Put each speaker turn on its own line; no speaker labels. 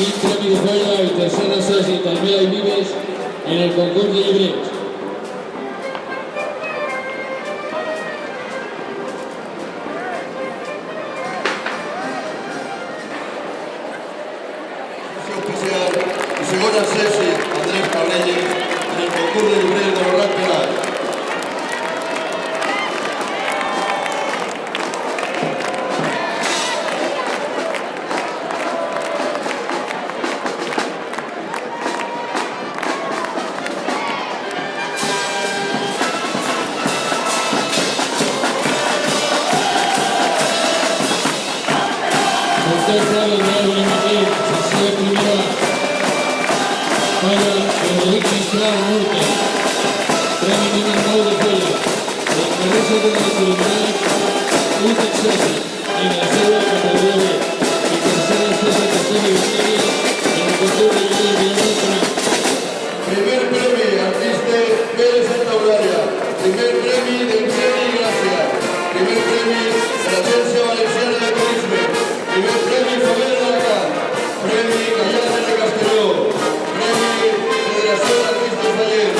quinta videojoia i tercera soci també hi vives en el concurs de llibrets.
I segona sessi Andrés Cabrelles en el concurs de llibrers de l'Orrat Penal.
Doctor Flavio Real Madrid, sessió primera, falla Enric Mistral Murta, premi número 9 de Falla, la carrera de la Tribunal, un Texasi, en la seva categoria B, i tercera soci Castell Victoria, en el concurs de llibres de l'Orrat Penal.
Primer premi, artista Pérez Santa Eulàlia. Primer premi d'Eugeni Gràcia. Primer premi de l'Agència Valenciana de Turisme. Primer premi Faber d'Alacant. Premi Callanes de Castelló. Premi Federació d'Artistes Ballers.